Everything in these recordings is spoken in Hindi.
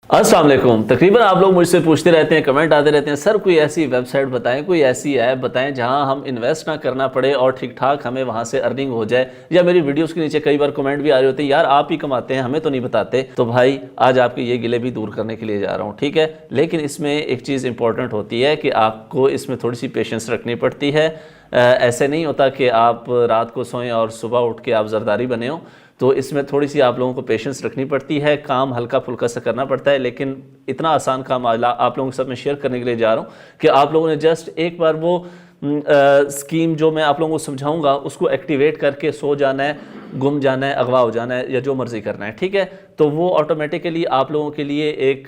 अस्सलाम वालेकुम। तकरीबन आप लोग मुझसे पूछते रहते हैं, कमेंट आते रहते हैं, सर कोई ऐसी वेबसाइट बताएं, कोई ऐसी ऐप बताएं जहां हम इन्वेस्ट ना करना पड़े और ठीक ठाक हमें वहां से अर्निंग हो जाए। या मेरी वीडियोस के नीचे कई बार कमेंट भी आ रहे होते हैं, यार आप ही कमाते हैं हमें तो नहीं बताते। तो भाई आज आपके ये गिले भी दूर करने के लिए जा रहा हूँ, ठीक है। लेकिन इसमें एक चीज़ इंपॉर्टेंट होती है कि आपको इसमें थोड़ी सी पेशेंस रखनी पड़ती है। ऐसे नहीं होता कि आप रात को सोएं और सुबह उठ के आप जरदारी बने हो। तो इसमें थोड़ी सी आप लोगों को पेशेंस रखनी पड़ती है, काम हल्का फुल्का सा करना पड़ता है। लेकिन इतना आसान काम आज आप लोगों के साथ मैं शेयर करने के लिए जा रहा हूँ कि आप लोगों ने जस्ट एक बार वो स्कीम जो मैं आप लोगों को समझाऊंगा उसको एक्टिवेट करके सो जाना है, गुम जाना है, अगवा हो जाना है या जो मर्ज़ी करना है, ठीक है। तो वो ऑटोमेटिकली आप लोगों के लिए एक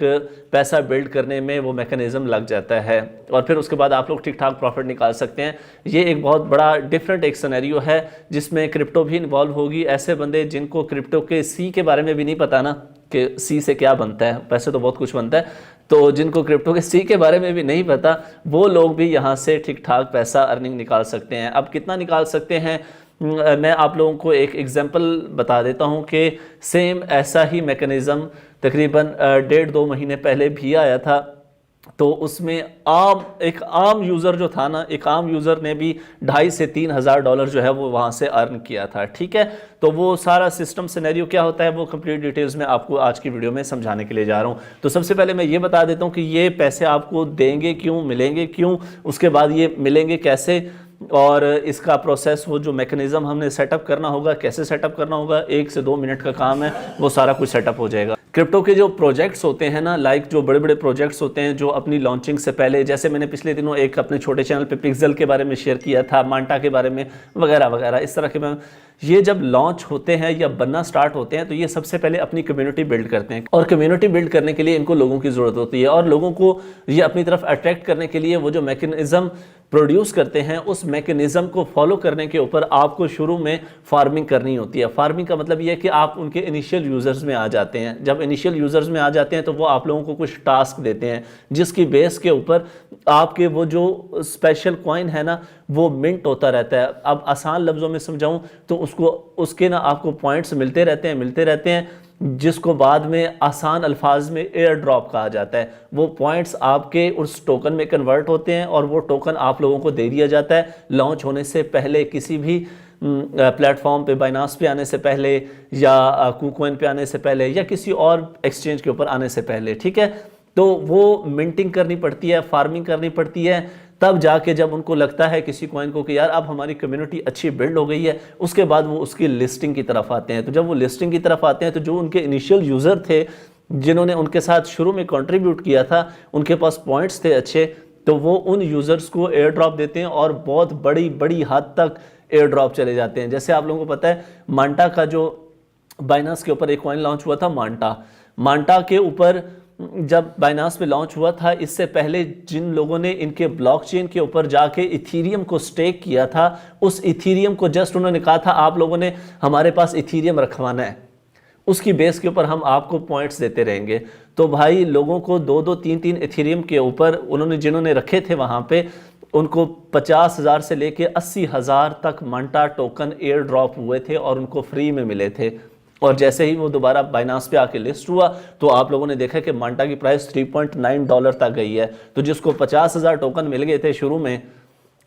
पैसा बिल्ड करने में वो मैकेनिज़्म लग जाता है और फिर उसके बाद आप लोग ठीक ठाक प्रॉफिट निकाल सकते हैं। ये एक बहुत बड़ा डिफरेंट एक सिनेरियो है जिसमें क्रिप्टो भी इन्वॉल्व होगी। ऐसे बंदे जिनको क्रिप्टो के सी के बारे में भी नहीं पता ना कि सी से क्या बनता है, पैसे तो बहुत कुछ बनता है, तो जिनको क्रिप्टो के सी के बारे में भी नहीं पता वो लोग भी यहाँ से ठीक ठाक पैसा अर्निंग निकाल सकते हैं। अब कितना निकाल सकते हैं, मैं आप लोगों को एक एग्जांपल बता देता हूँ कि सेम ऐसा ही मैकेनिज़्म तकरीबन 1.5-2 महीने पहले भी आया था। तो उसमें एक आम यूज़र जो था ना, एक आम यूज़र ने भी 2,500 से 3,000 डॉलर जो है वो वहाँ से अर्न किया था, ठीक है। तो वो सारा सिस्टम सिनेरियो क्या होता है वो कंप्लीट डिटेल्स में आपको आज की वीडियो में समझाने के लिए जा रहा हूँ। तो सबसे पहले मैं ये बता देता हूँ कि ये पैसे आपको देंगे क्यों, मिलेंगे क्यों, उसके बाद ये मिलेंगे कैसे और इसका प्रोसेस, वो जो मैकेनिज़्म हमने सेटअप करना होगा, कैसे सेटअप करना होगा, 1 से 2 मिनट का काम है, वो सारा कुछ सेटअप हो जाएगा। क्रिप्टो के जो प्रोजेक्ट्स होते हैं ना, लाइक जो बड़े बड़े प्रोजेक्ट्स होते हैं जो अपनी लॉन्चिंग से पहले, जैसे मैंने पिछले दिनों एक अपने छोटे चैनल पे पिक्सेल के बारे में शेयर किया था, मांटा के बारे में वगैरह वगैरह, इस तरह के ये जब लॉन्च होते हैं या बनना स्टार्ट होते हैं तो ये सबसे पहले अपनी कम्युनिटी बिल्ड करते हैं और कम्युनिटी बिल्ड करने के लिए इनको लोगों की ज़रूरत होती है और लोगों को ये अपनी तरफ अट्रैक्ट करने के लिए वो जो मैकेनिज़्म प्रोड्यूस करते हैं उस मैकेनिज़्म को फॉलो करने के ऊपर आपको शुरू में फार्मिंग करनी होती है। फार्मिंग का मतलब ये है कि आप उनके इनिशियल यूज़र्स में आ जाते हैं। जब इनिशियल यूज़र्स में आ जाते हैं तो वो आप लोगों को कुछ टास्क देते हैं जिसकी बेस के ऊपर आपके वो जो स्पेशल कॉइन है ना वो मिंट होता रहता है। अब आसान लफ्ज़ों में समझाऊं तो उसके ना आपको पॉइंट्स मिलते रहते हैं जिसको बाद में आसान अल्फाज में एयर ड्रॉप कहा जाता है। वो पॉइंट्स आपके उस टोकन में कन्वर्ट होते हैं और वो टोकन आप लोगों को दे दिया जाता है लॉन्च होने से पहले, किसी भी प्लेटफॉर्म पे, बाइनांस पे आने से पहले या कुकॉइन पे आने से पहले या किसी और एक्सचेंज के ऊपर आने से पहले, ठीक है। तो वो मिंटिंग करनी पड़ती है, फार्मिंग करनी पड़ती है, तब जाके जब उनको लगता है किसी कॉइन को कि यार अब हमारी कम्युनिटी अच्छी बिल्ड हो गई है, उसके बाद वो उसकी लिस्टिंग की तरफ आते हैं। तो जब वो लिस्टिंग की तरफ आते हैं तो जो उनके इनिशियल यूज़र थे जिन्होंने उनके साथ शुरू में कंट्रीब्यूट किया था, उनके पास पॉइंट्स थे अच्छे, तो वो उन यूज़र्स को एयर ड्रॉप देते हैं और बहुत बड़ी बड़ी हद तक एयर ड्रॉप चले जाते हैं। जैसे आप लोगों को पता है मांटा का जो बाइनांस के ऊपर एक कॉइन लॉन्च हुआ था, मांटा के ऊपर जब बाइनांस पे लॉन्च हुआ था, इससे पहले जिन लोगों ने इनके ब्लॉकचेन के ऊपर जाके इथीरियम को स्टेक किया था, उस इथीरियम को जस्ट उन्होंने कहा था आप लोगों ने हमारे पास इथीरियम रखवाना है, उसकी बेस के ऊपर हम आपको पॉइंट्स देते रहेंगे। तो भाई लोगों को 2-2, 3-3 इथीरियम के ऊपर उन्होंने जिन्होंने रखे थे वहाँ पे, उनको 50,000 से लेके 80,000 तक मांटा टोकन एयर ड्रॉप हुए थे और उनको फ्री में मिले थे। और जैसे ही वो दोबारा बाइनांस पे आके लिस्ट हुआ तो आप लोगों ने देखा कि मांटा की प्राइस $3.9 तक गई है। तो जिसको 50,000 टोकन मिल गए थे शुरू में,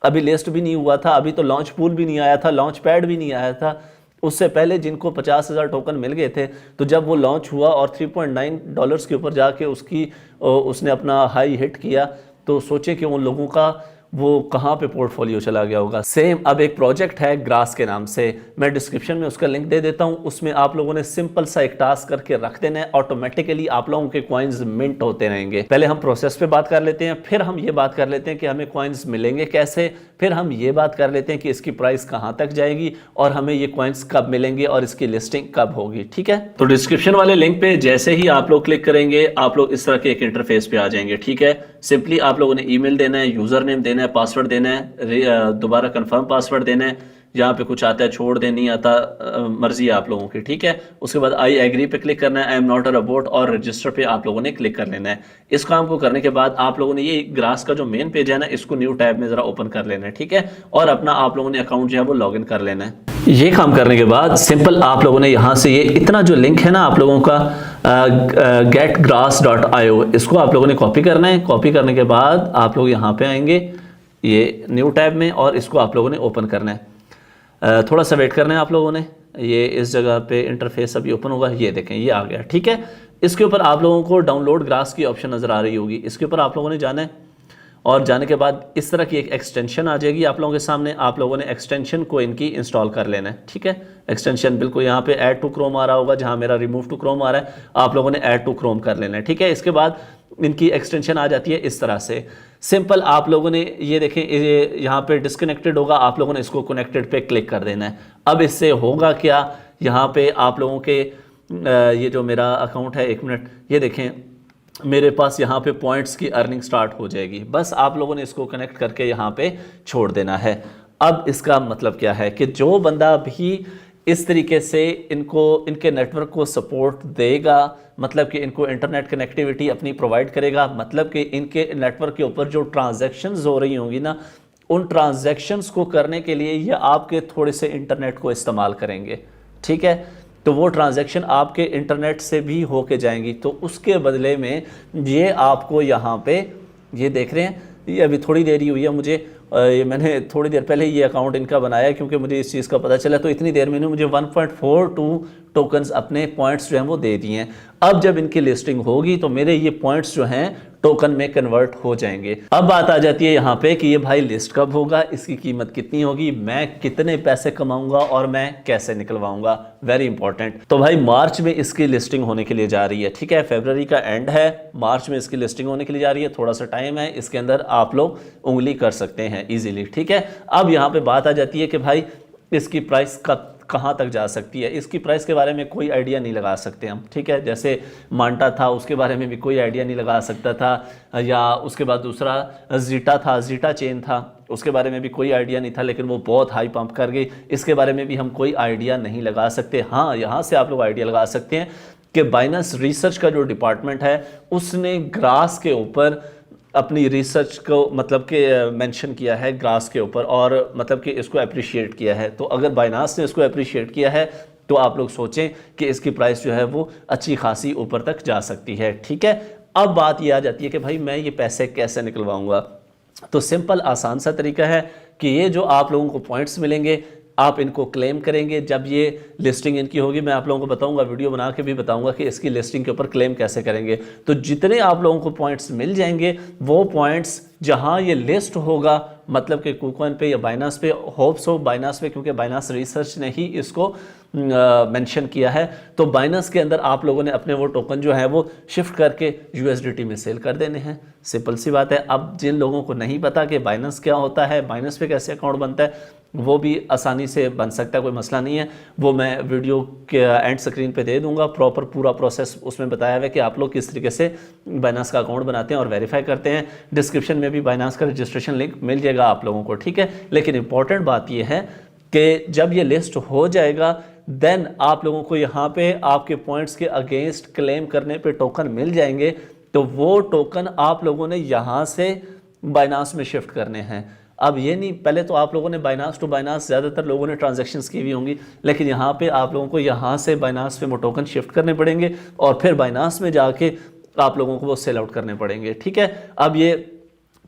अभी लिस्ट भी नहीं हुआ था, अभी तो लॉन्च पूल भी नहीं आया था, लॉन्च पैड भी नहीं आया था, उससे पहले जिनको 50,000 टोकन मिल गए थे, तो जब वो लॉन्च हुआ और $3.9 के ऊपर जाके उसने अपना हाई हिट किया, तो सोचे कि उन लोगों का वो कहाँ पे पोर्टफोलियो चला गया होगा। सेम अब एक प्रोजेक्ट है ग्रास के नाम से, मैं डिस्क्रिप्शन में उसका लिंक दे देता हूँ। उसमें आप लोगों ने सिंपल सा एक टास्क करके रख देना है, ऑटोमेटिकली आप लोगों के कॉइन्स मिंट होते रहेंगे। पहले हम प्रोसेस पे बात कर लेते हैं, फिर हम ये बात कर लेते हैं कि हमें कॉइन्स मिलेंगे कैसे, फिर हम ये बात कर लेते हैं कि इसकी प्राइस कहाँ तक जाएगी और हमें ये कॉइन्स कब मिलेंगे और इसकी लिस्टिंग कब होगी, ठीक है। तो डिस्क्रिप्शन वाले लिंक पे जैसे ही आप लोग क्लिक करेंगे आप लोग इस तरह के एक इंटरफेस पे आ जाएंगे, ठीक है। सिंपली आप लोगों ने ईमेल देना है, यूजर नेम देना है, पासवर्ड देना है, दोबारा कंफर्म पासवर्ड देना है, यहाँ पे कुछ आता है छोड़ दे, नहीं आता मर्जी है आप लोगों की, ठीक है। उसके बाद आई एग्री पे क्लिक करना है, I am not a robot और रजिस्टर पे आप लोगों ने क्लिक कर लेना है। इस काम को करने के बाद आप लोगों ने ये ग्रास का जो मेन पेज है ना, इसको न्यू टैब में जरा ओपन कर लेना है, ठीक है, और अपना आप लोगों ने अकाउंट जो है वो लॉग इन कर लेना है। ये काम करने के बाद सिंपल आप लोगों ने यहाँ से ये इतना जो लिंक है ना आप लोगों का getgrass.io, इसको आप लोगों ने कॉपी करना है। कॉपी करने के बाद आप लोग यहाँ पे आएंगे ये न्यू टैब में और इसको आप लोगों ने ओपन करना है। थोड़ा सा वेट करना है आप लोगों ने। ये इस जगह पे इंटरफेस अभी ओपन होगा, ये देखें ये आ गया, ठीक है। इसके ऊपर आप लोगों को डाउनलोड ग्रास की ऑप्शन नज़र आ रही होगी, इसके ऊपर आप लोगों ने जाना है और जाने के बाद इस तरह की एक एक्सटेंशन आ जाएगी आप लोगों के सामने। आप लोगों ने एक्सटेंशन को इनकी इंस्टॉल कर लेना है, ठीक है। एक्सटेंशन बिल्कुल यहाँ पे ऐड टू क्रोम आ रहा होगा, जहाँ मेरा रिमूव टू क्रोम आ रहा है आप लोगों ने ऐड टू क्रोम कर लेना है, ठीक है। इसके बाद इनकी एक्सटेंशन आ जाती है इस तरह से। सिंपल आप लोगों ने ये देखें यहाँ पे डिस्कनेक्टेड होगा, आप लोगों ने इसको कनेक्टेड पे क्लिक कर देना है। अब इससे होगा क्या, यहाँ पे आप लोगों के ये जो मेरा अकाउंट है, 1 मिनट, ये देखें मेरे पास यहाँ पे पॉइंट्स की अर्निंग स्टार्ट हो जाएगी। बस आप लोगों ने इसको कनेक्ट करके यहाँ पे छोड़ देना है। अब इसका मतलब क्या है कि जो बंदा भी इस तरीके से इनके नेटवर्क को सपोर्ट देगा, मतलब कि इनको इंटरनेट कनेक्टिविटी अपनी प्रोवाइड करेगा, मतलब कि इनके नेटवर्क के ऊपर जो ट्रांजैक्शंस हो रही होंगी ना, उन ट्रांजैक्शंस को करने के लिए ये आपके थोड़े से इंटरनेट को इस्तेमाल करेंगे, ठीक है। तो वो ट्रांजैक्शन आपके इंटरनेट से भी होके जाएंगी, तो उसके बदले में ये आपको यहाँ पे ये देख रहे हैं, ये अभी थोड़ी देर ही हुई है मुझे, ये मैंने थोड़ी देर पहले ये अकाउंट इनका बनाया क्योंकि मुझे इस चीज़ का पता चला, तो इतनी देर में मुझे 1.42 टोकन्स अपने पॉइंट्स जो हैं वो दे दिए हैं। अब जब इनकी लिस्टिंग होगी तो मेरे ये पॉइंट्स जो हैं टोकन में कन्वर्ट हो जाएंगे। अब बात आ जाती है यहाँ पे कि ये भाई लिस्ट कब होगा, इसकी कीमत कितनी होगी, मैं कितने पैसे कमाऊंगा और मैं कैसे निकलवाऊंगा, वेरी इंपॉर्टेंट। तो भाई मार्च में इसकी लिस्टिंग होने के लिए जा रही है, ठीक है। फरवरी का एंड है, मार्च में इसकी लिस्टिंग होने के लिए जा रही है, थोड़ा सा टाइम है, इसके अंदर आप लोग उंगली कर सकते हैं इजीली, ठीक है। अब यहाँ पे बात आ जाती है कि भाई इसकी प्राइस कहाँ तक जा सकती है। इसकी प्राइस के बारे में कोई आइडिया नहीं लगा सकते हम, ठीक है। जैसे मांटा था उसके बारे में भी कोई आइडिया नहीं लगा सकता था, या उसके बाद दूसरा जीटा था, जीटा चेन था, उसके बारे में भी कोई आइडिया नहीं था, लेकिन वो बहुत हाई पंप कर गई, इसके बारे में भी हम कोई आइडिया नहीं लगा सकते। हाँ, यहाँ से आप लोग आइडिया लगा सकते हैं कि बाइनेंस रिसर्च का जो डिपार्टमेंट है उसने ग्रास के ऊपर अपनी रिसर्च को मतलब कि मेंशन किया है ग्रास के ऊपर, और मतलब कि इसको अप्रिशिएट किया है। तो अगर बाइनांस ने इसको अप्रिशिएट किया है तो आप लोग सोचें कि इसकी प्राइस जो है वो अच्छी खासी ऊपर तक जा सकती है, ठीक है। अब बात ये आ जाती है कि भाई मैं ये पैसे कैसे निकलवाऊंगा। तो सिंपल आसान सा तरीका है कि ये जो आप लोगों को पॉइंट्स मिलेंगे आप इनको क्लेम करेंगे। जब ये लिस्टिंग इनकी होगी मैं आप लोगों को बताऊंगा, वीडियो बना के भी बताऊंगा कि इसकी लिस्टिंग के ऊपर क्लेम कैसे करेंगे। तो जितने आप लोगों को पॉइंट्स मिल जाएंगे वो पॉइंट्स जहां ये लिस्ट होगा, मतलब कि KuCoin पे या बाइनांस पे, होप्स हो बाइनांस पे, क्योंकि बाइनांस रिसर्च ने ही इसको मेंशन किया है। तो बाइनांस के अंदर आप लोगों ने अपने वो टोकन जो है वो शिफ्ट करके USDT में सेल कर देने हैं, सिंपल सी बात है। अब जिन लोगों को नहीं पता कि बाइनांस क्या होता है, बाइनांस पे कैसे अकाउंट बनता है, वो भी आसानी से बन सकता है, कोई मसला नहीं है। वो मैं वीडियो के एंड स्क्रीन पे दे दूंगा, प्रॉपर पूरा प्रोसेस उसमें बताया हुआ है कि आप लोग किस तरीके से बाइनांस का अकाउंट बनाते हैं और वेरीफाई करते हैं। डिस्क्रिप्शन में भी बाइनांस का रजिस्ट्रेशन लिंक मिल जाएगा आप लोगों को, ठीक है। लेकिन इंपॉर्टेंट बात यह है कि जब ये लिस्ट हो जाएगा देन आप लोगों को यहाँ पे आपके पॉइंट्स के अगेंस्ट क्लेम करने पे टोकन मिल जाएंगे। तो वो टोकन आप लोगों ने यहाँ से बाइनांस में शिफ्ट करने हैं। अब ये नहीं, पहले तो आप लोगों ने बाइनांस टू बाइनांस ज़्यादातर लोगों ने ट्रांजैक्शंस की हुई होंगी, लेकिन यहाँ पे आप लोगों को यहाँ से बाइनांस पे वो टोकन शिफ्ट करने पड़ेंगे और फिर बाइनांस में जाके आप लोगों को वो सेल आउट करने पड़ेंगे, ठीक है। अब ये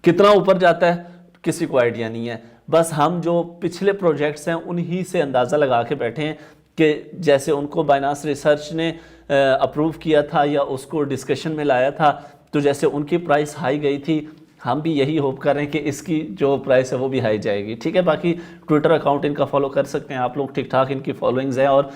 कितना ऊपर जाता है किसी को आइडिया नहीं है, बस हम जो पिछले प्रोजेक्ट्स हैं उन्हीं से अंदाज़ा लगा के बैठे हैं कि जैसे उनको बाइनांस रिसर्च ने अप्रूव किया था या उसको डिस्कशन में लाया था, तो जैसे उनकी प्राइस हाई गई थी, हम भी यही होप कर रहे हैं कि इसकी जो प्राइस है वो भी हाई जाएगी, ठीक है। बाकी ट्विटर अकाउंट इनका फॉलो कर सकते हैं आप लोग, ठीक ठाक इनकी फॉलोइंग्स है और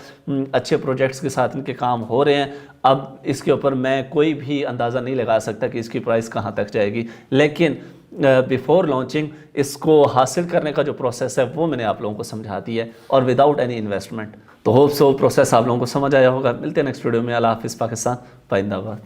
अच्छे प्रोजेक्ट्स के साथ इनके काम हो रहे हैं। अब इसके ऊपर मैं कोई भी अंदाज़ा नहीं लगा सकता कि इसकी प्राइस कहाँ तक जाएगी, लेकिन बिफोर लॉन्चिंग इसको हासिल करने का जो प्रोसेस है वो मैंने आप लोगों को समझा दी है और विदाउट एनी इन्वेस्टमेंट। तो होप सो प्रोसेस आप लोगों को समझ आया होगा। मिलते हैं नेक्स्ट वीडियो में। अल्लाह हाफिज़। पाकिस्तान जिंदाबाद।